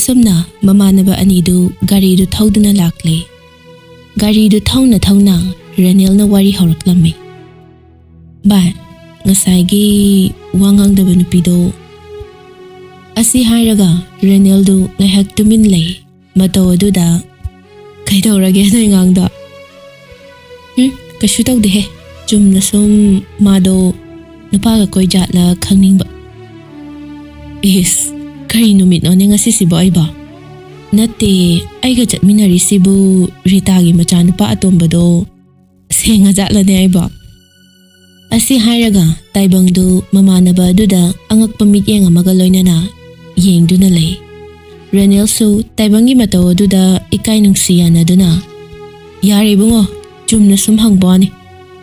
असुमना ममानबा अनिदु गारीदु थौदुना लाक्ले गारीदु थौना थौना रेनेलना वारी हौरक्लम्मी बाय ngसाइगी वांगांगदबा नुपीदो असी हाइरगा रेनेलदु ngahak tumin lei matau aduda kaidorage noi ngangda kashu tawde he chumna sum mado nupa ga koi jatla khangning ba is kari numit no ne ngasi sibo ai ba natte ai ga chatminari sibu rita gi macha nupa atomba do senga jatla ne ai ba asi hairaga taibangdu mamanaba duda angak pamit yeng amaga loinana yengduna lei Renel su taibangi matau duda ikai nungsiyana duna yari bungo chumna sum hangbani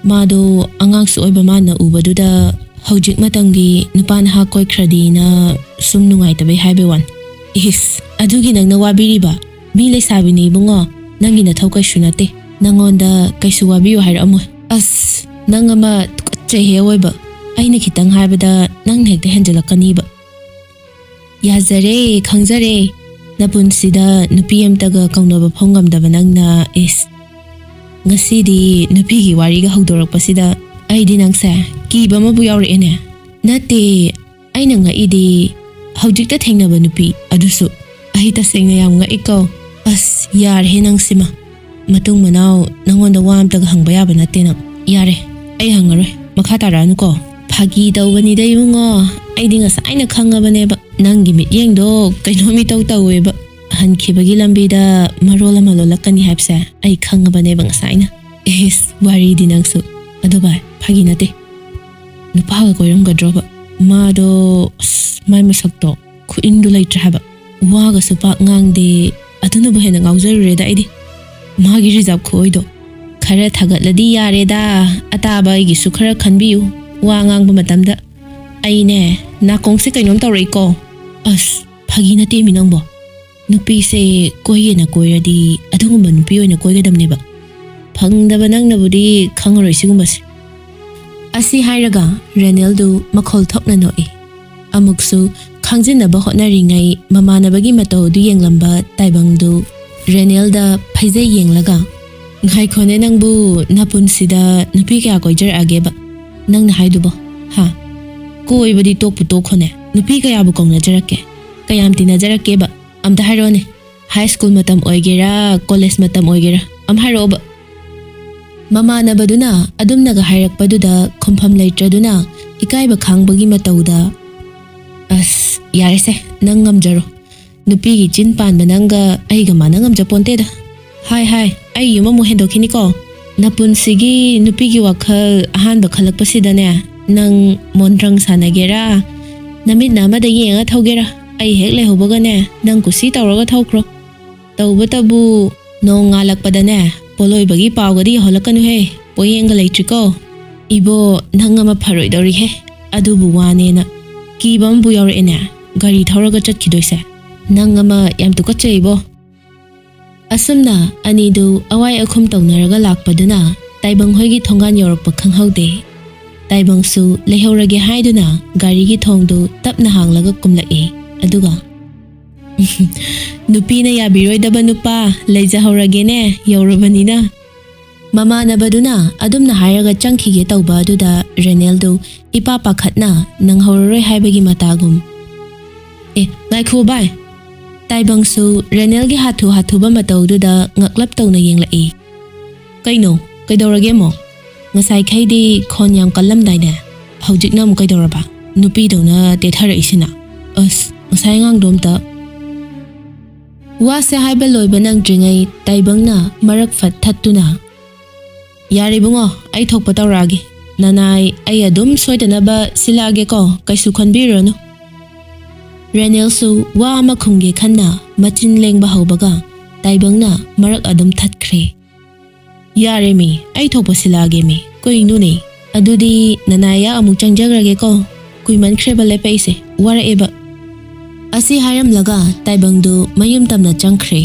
mado angang su oiba mana uba duda haujik matangi nupan ha koi khradi na sum nungai tabe haibe wan is adugi nang na wabiri ba mi le sabini bungo nangi na thaukai shunate nangonda kaisu wabiyo hair amoy as nangama chehe oiba aina khitang haibada nang hekte henjalakani ba yazare khangjare napunsida nupi amtaga kaunaba phongamdaba nangna is ngasidi nupi gi wari ga haudorakpasida aidi nangsa kiba mabu yaurene nate aina nga idi haujikta thengnaba nupi adusu ai tasengna yam nga ikaw as yar he nangsima matung manaw nangonda wamtaga hangba yaba nate nang yare ai hangaroi makha taranu ko phagi dawbani dai mungo aidi ngasa aina khangabane ba nangi mityeng do kainomi taw taweba hankhibagi lambida marola malolakani habsa ai khangabane ba ngasaina es wari dinangsu adoba phagi nate nupa ga koiram ga droba mado mai masakto khu indu laitra haba waga supa ngangde aduna bo hena ngaujarure da aidi magi reserve khoido khara thagat ladi yare da ataba gi su khara khanbiu wa ngang ba matamda aine na kong se kainom tawrei ko as phagi na te minang bo nupi se koye na koyadi adungumba nupi oina koygadam neba phangdaba nang nabudi khangoroi sigumba se asi hairaga reneldu makhol thokna noi amuksu khangjinaba hotnaringai mamanabagi matau du yenglamba taibangdu renelda phaijai yenglaga ngai khone nangbu napunsida nupi kya koijar ageba nangna haidubo ha koi badi tok puto khone nupi kaya bu kong najarake kayam ti najarake ba amda hairone high school matam oigera college matam oigera am hairo ba mama na baduna adum naga hairak paduda khompham leitraduna ikai ba khangbagi matauda as yare se nang ngamjaro nupi gi chin pan bananga aiga manangam japonte da hai ai yuma mo hendokhini ko napunsigi nupi gi wakhal ahan ba khalak pasidane nang mondrang sanagera namit nama da yenga thogera ai hek le hobagane nang kusi tawraga thokro tawba tabu no ngalak padane poloi bagi pawgadi holakanu he poyenga leitriko ibo nangama pharoi dori he adubu wane na kibam bu yor ene gari thawraga chatkidoise nangama yam tukacheibo asumna anidu awai akhum tawnaraga lakpaduna taibang hoigi thongan yorokpa khanghaude taibangsu lehorage haiduna gari gi thongdu tapna hanglaga kumlaki aduga nupina yabiroidaba nupa leijahorage ne yorobani mama na baduna adumna hairaga changkhige tawba aduda reneldu ipa pakhatna nanghoroi haibagi matagum ngaikho bai taibangsu renelgi hathu ba matawduda ngaklap tawna yenglai kaino kaidorage mo ngasai khaidi khon yam kallam daina haujikna mu kaidoraba nupi dona te thara isina as ngasai ngang domta wa se haiba loiba nang dringai taibangna marak fat thattuna yari bungo ai thokpa tawragi nanai ai adum soidanaba silage ko kaisu khonbironu Renel su wa ma khungge khanna machin lengba haubaga taibangna marak adum thatkhre yare mi ai thokpa silage mi koinu ne adudi nanaya amu changjagrage ko kuiman khrebale paise wara eba asi haram laga taibangdu mayum tamna changkhre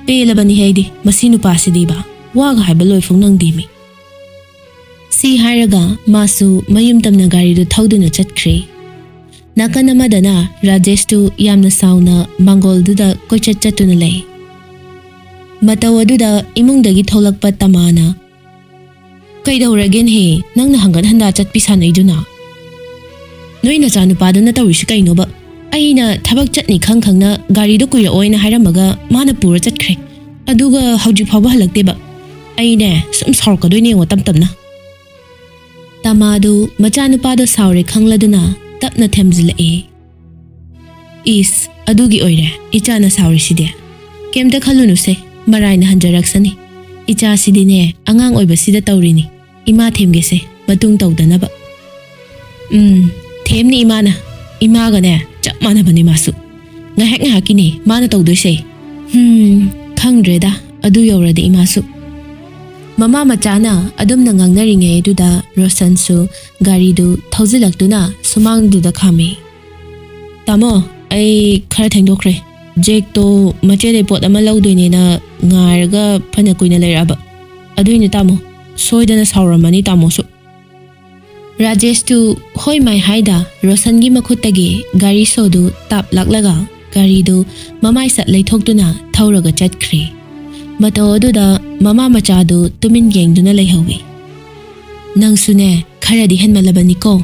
pelabani heidi masinu pasidi ba waga haiba loifung nang dimi si hairaga masu mayum tamna gari du thauduna chatkhre Nakan amadana Rajesh tu yamna sauna Mangolduda koichat chatuna lay. Mataw aduda imungdagi tholakpa tamana. Kaidawragen he nangna hanggan handa chatpi sanayduna. Noi nachanupaduna tawisi kaino ba? Aina thabak chatni khangkhangna garido kuiraoina hairamaga mana pura chatkre. Aduga hauji phawba halakte ba. Aine sum saurkadoine ngo tamtamna. Tamadu machanupado saure khangladuna tapna themjilai. Is adugi oire ichana saure side. Kemta khalunu se maraina hanjaraksani. Icha sidine angang oiba sida tawrini. Ima themge se matung tawdana ba. Themni imana. Imaga ne chap mana bani masu. Ngahek ngahakini mana tawdoise. Khangdreda adu yawrade imasu. Mama machana adum na ngangngaringe duda Rosan su gari du thauzilaktuna sumang duda khami. Tamo ai khara thengdokre. Jek to mache report ama lawdoine na ngarga phana kuina leiraba. Aduine tamo soidana sauramani tamo su. Rajesh tu hoi mai haida Rosan gi makhutagi gari sodu tap laklaga gari du mamai sat leithoktuna thauraga chatkre. Mataw aduda mama machadu tumin yengduna leihawi. Nangsune kharadi henmalabani ko.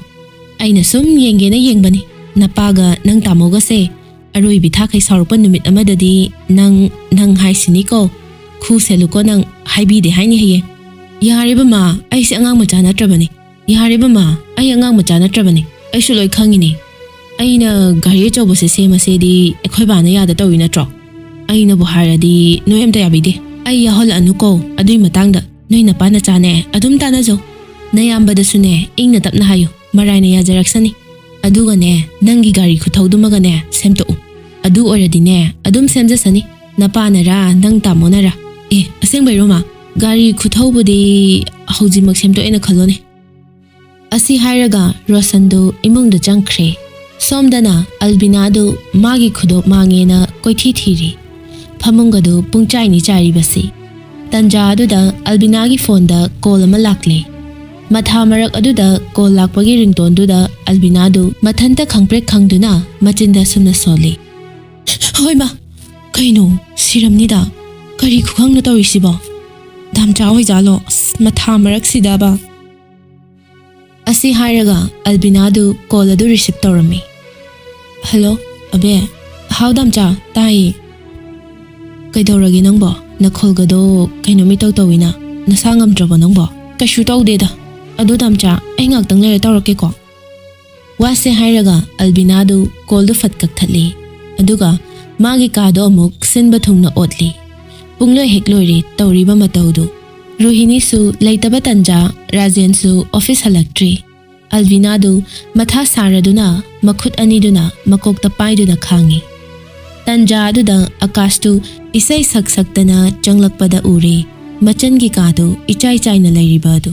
Aina sum yengena yengbani. Napaga nang tamoga se aroi bithakai saurpan numit amadadi nang haisini ko. Khu seluko nang haibi de haini haye. Yariba ma ai se angang macha natrabani. Yariba ma ai angang macha natrabani. Ai su loi khangini. Aina gari chobo se sema se di ekhoi bana yada tawi natro. Aina bu haradi noyamta yabide. Ai yahol anuko adui matangda noi na pana chane adum tana jo nayambada sune ingna tapna hayo maraina ya jaraksani aduga ne nangi gari khutaudumaga ne semto adu oradi ne adum semjasani napana ra nang tamona ra aseng bairoma gari khuthaubudi haujimak semto ena khalone asi hairaga Rosandu imungda jangkhre somdana Albinadu magi khudop mangena koithi thiri Pamungadu pungchai ni chari basi. Tanja aduda Albinagi fonda call ama lakle. Matha marak aduda call lakpagi ringtone duda Albinadu mathanta khangprek khangduna machinda sumna soli. Hoi ma, kaino siramnida kari khukhangna tawisiba. Damcha hoi jalo matha marak sidaba. Asi hairaga Albinadu call adu receive tawrami. Hello, abe, how damcha tai? Kaidawragi nangbo nakholgado kainomi tawina nasangam draba nangbo kashu tawdeda adu damcha ai ngaktang lere tawrake ko wase hairaga Albinadu koldu fatkak thali aduga magi kado amuk sinba thungna otli pungloi heklori tawriba matawdu Rohini su leitaba tanja Rajen su office halaktri Albinadu matha saraduna makhut aniduna makokta paiduna khangi Tanja aduda Akastu isai saktana changlakpada uri machangi kadu ichai chaina lairibadu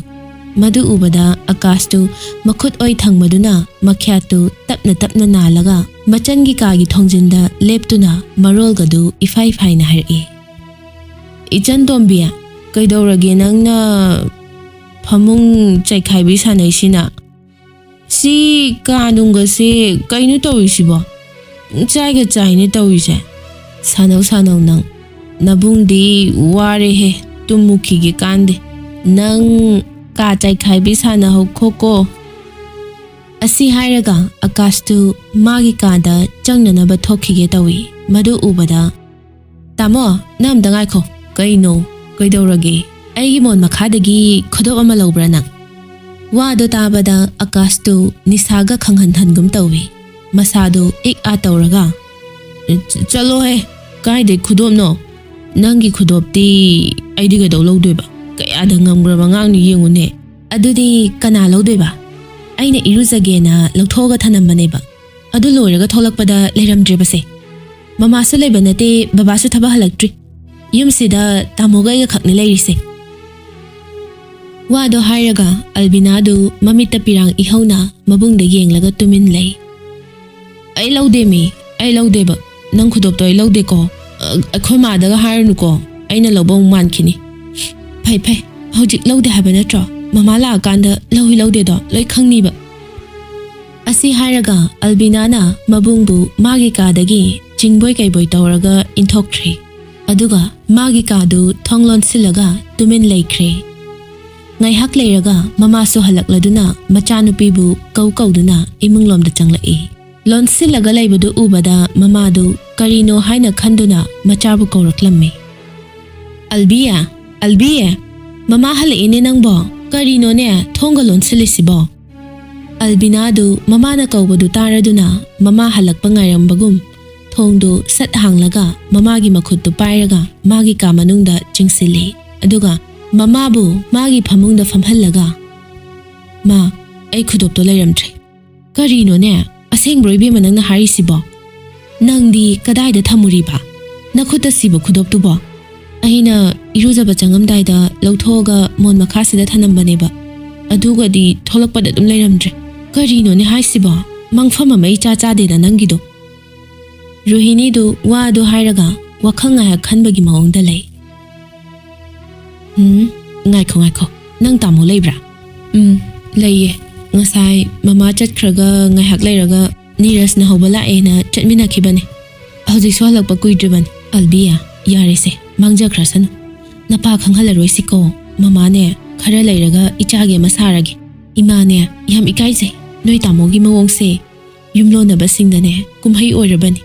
madu ubada Akastu makhut oi thangmaduna makhyatu tapna nalaga machangi kagi thongjinda leptuna marolgadu ifai faina hari ichan tombia kaidawrage nangna phamung chaikhaibi sanaisina si kanunga se kainu tawisiba Chaiga chaine tawise sanau nang nabungdi ware he tumuki gi kande nang ka chai khaibi sana ho khoko asi hairaga Akastu magi kada changnana ba thokige tawi madu ubada tamo nam dangai kho kaino kaidawrage aigi mon makhadagi khodob ama lobra nang wado tabada Akastu nisaga khanghanthangum tawi Masado ik atawraga chalo he kaide khudom no nangi khudop ti aidi ga dawlodeba kaya da ngamgraba ngangni yengune adudi kana lodeba aina iruzagena lawthoga thanambane ba adu loiraga tholakpada leiramdre base mama su leibanate baba su thaba halaktri yumsida tamoga ga khakne leirise wado hairaga Albinadu mamita pirang ihauna mabungda yenglaga tumin lei ai laude ba nang khudop to ai laude ko akhoi ma daga harnu ko aina lobong mankini phai hojik laude haba natro mama la kanda lauhi laude do loi khangni ba Asi hairaga Albinana mabungbu magi kadagi jingboy kaiboy tawraga inthokthri. Aduga magi kadu thonglon silaga tumin laikhre. Ngaihak leiraga mamaso halakladuna machanupibu kauduna imunglomda changlai. Lon silaga laibadu ubada mamadu karino haina khanduna machabu kauraklammi. Albiya mama halaine nangbo karino ne thonga lon silisibo. Albinadu mamana kaubadu taraduna mama halakpa ngairambagum thongdu sat hanglaga mamagi makhuttu pairaga magi ka manungda chingsili. Aduga mamabu magi phamungda famhallaga ma ai khudopto lairamthre. Karino ne asengro ibema nangna harisibo. Nangdi kadaida thamuriba nakhutta sibo khudoptubo. Aina irujaba changamdaida lauthoga mon makhasida thanambaneba. Adugadi tholakpada dum lairamthre. Karino ne haisibo mangfama mai cha dena nangido. Rohini du wadu hairaga wakhang ngaya khanbagi maongda lay. Ngaikho nang tamo laybra? Laye. Ngasai mama chatkhraga ngaihak layraga niras na hobala ena chatminakhibane. Hojik so halakpa kuidribane. Albiya yarise mangjakrasanu. Napa khanghalaroi siko mama ne khara layraga ichage masarage. Ima ne yam ikaise noi tamogi mawongse yumlonaba singdane kumhai oirabani.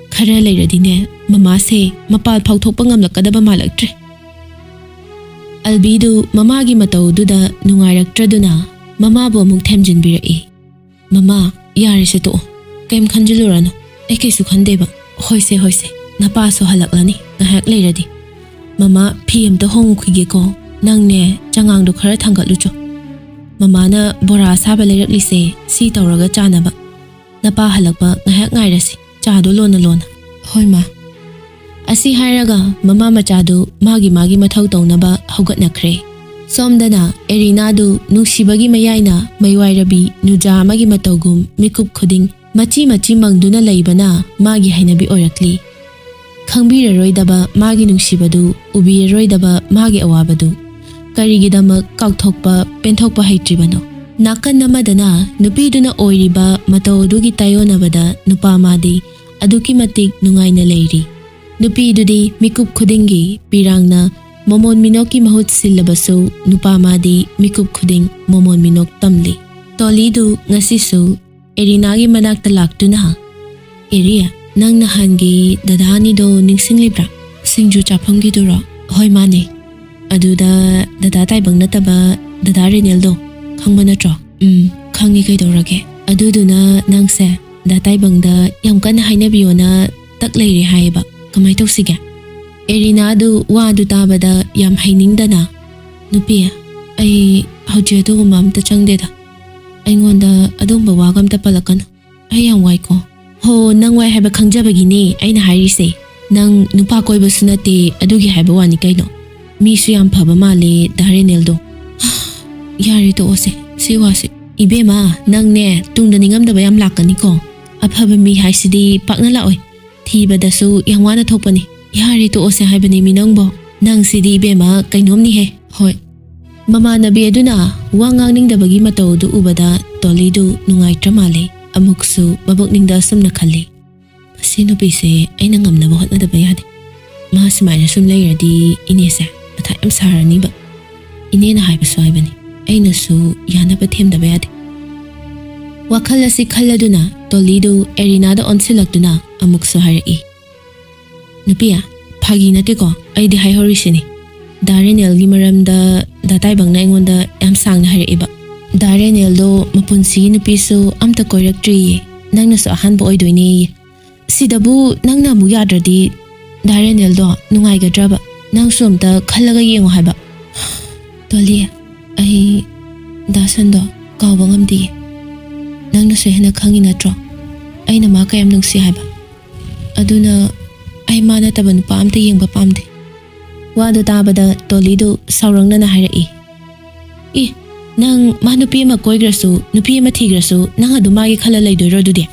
Khara layradine mama se mapal phauthokpa ngamlakadaba malaktre. Albidu mamagi mataududa nungairakraduna mama bo muk themjinbirai. Mama yarise to kaim khanjilurano ai kaisu khandeba. Hoise napa so halaklani ngahak layradi. Mama phim to hong khige ko nangne changang do khara thangatlucho. Mama na bora saba layraklise si tawraga chanaba. Napa halakpa ngahak ngairasi chado lona. Hoi ma. Asi hairaga mama machadu magi mathau tawnaba haugatnakre. Somdana erinadu nuksibagi mayaina maiwairabi nuja magi matawgum mikup khuding machi mangduna laibana magi hainabi oirakli. Khangbiraroidaba magi nuksibadu ubiroidaba magi awabadu karigidama kauthokpa penthokpa haitribano. Nakan namadana nupiduna oiriba matawdugi tayonabada nupamadi aduki matik nungaina leiri. Nupidudi mikup khudingi pirangna Momon Minoki mahut silabaso nupamadi mikup khuding Momon Minok tamli. Tolidu ngasisu erinagi manakta laktuna. Eria nang nahangi dadani do ningsinglibra singju chaphamgi duro. Hoi mane. Aduda dada taibang nataba dada Reneldo khangba natro. Khangi kaidorage. Aduduna nangse da taibangda yam kana hainabiona takleiri haiba. Kamai tawsiga. Erinadu wadu tabada yam hainingdana. Nupiya ai haujedu mamta changdeda. Aingonda adumba wagamta palakano. Ai yam waiko. Ho nang wai haiba khangjabagine aina hairise. Nang nupa koiba sunate adugi haiba wani kaino. Misu yam phaba male Dareneldo. Yari to ose siwase. Ibema nang ne tungda ningamdaba yam lakani ko. Aphaba mi haisidi pakna laoi. Thibadasu yangwana thopani. Yari to ose haibani minangbo. Nang sidi bema kainomni he. Hoi. Mama nabi aduna wangang ningdabagi matawdu ubada tolidu nungaitra male. Amuksu mabuk ningda sumna khali. Sinupi se aina ngamnaba hotnadaba yade. Ma simaina sum layradi inese matha yam sarani ba. Inena haibasu haibani. Aina su yanaba themdaba yade. Wakhalasi khalladuna tolidu erinada onsilaktuna amuksu harai. Nupiya phagi nateko aidi haihorisini. Darenelgi maramda dataibangna aingonda yam sangna haraiba. Dareneldo mapunsi nupisu amta koiraktri nangnasu ahanba oidoine. Sidabu nangna mu yadradi Dareneldo nungaigadraba nangsu amta khallaga yengo haiba. Toli ai dasando kawba ngamdi. Nangnasu hena khangi natro aina ma kayam nungsi haiba. Aduna ai mana taban pamte yengba pamde. Wadu tabada tolidu saurangna harai. Nang ma nupi ma koigrasu nupi ma thigrasu nang adumagi khala laidoiro dudi.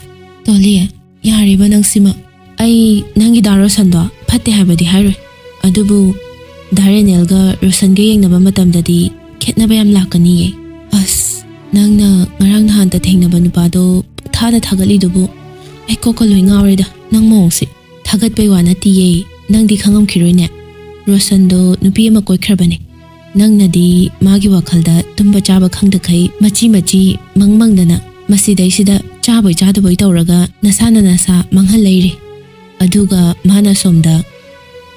Toli yariba nang sima ai nangi daro sando phatte habadi hairoi. Adubu Darenelga Rosange yengnaba matamdadi khetnaba yam lakani ye. As Nangna ngarang nahan ta thengnaba nupado thada thagalidubu ai kokka loi ngawreda nang mongsi thagat pai wa natiye nangdi khangam khiroine Roshan do nupi ama koikrabane nangna di magi wakhalda tumba chaba khangda khai machi mangmangdana masidai sida chaboy chadaboy tawraga nasana nasa manghal leiri aduga mana somda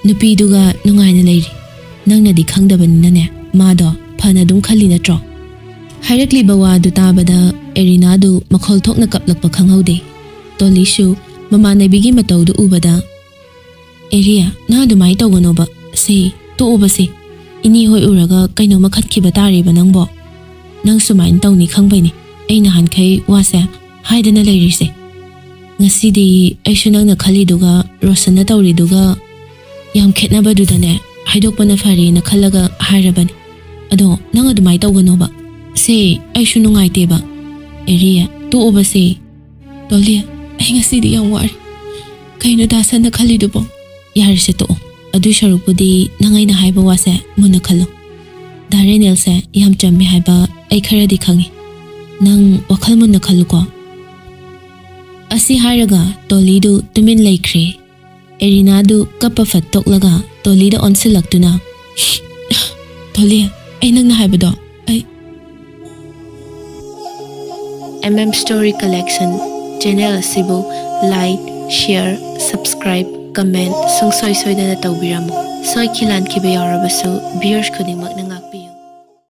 nupi duga nungaina leiri nangna di khangdabanina ne mado phana dum khali natro Harakli bawa du tabada erina du makhol thokna kaplakpa khanghaude tolishu mama nebigi matau du ubada area na du mai tawgono ba se to obase ini hoi uraga kaino makhat khiba tari ba nangbo nang sumain tawni khangbaini aina hankai wase haidana leirise ngasidi aishu nangna khali duga rosana tawri duga yam khetna ba dudane haidokpana fari na khalaga hairabani ado nang adu mai tawgono ba se aishu nungaite ba area to obase tolia ai ngasidi yam wari kaino dasana khali dubo yarise to adu sharupudi nangai na haiba wase muna khalo darenel se yam chammi haiba ai kharadi khangi nang wakhal muna khalu ko asi hairaga tolidu tumin laikre erina du kappa fat toklaga tolida onsilaktuna tolia ai nang na haiba do ai Story Collection channel asibu like share subscribe comment sungsoi soidana tawbiramo soi khilan khibe yarabasu viewers khudingmak nanga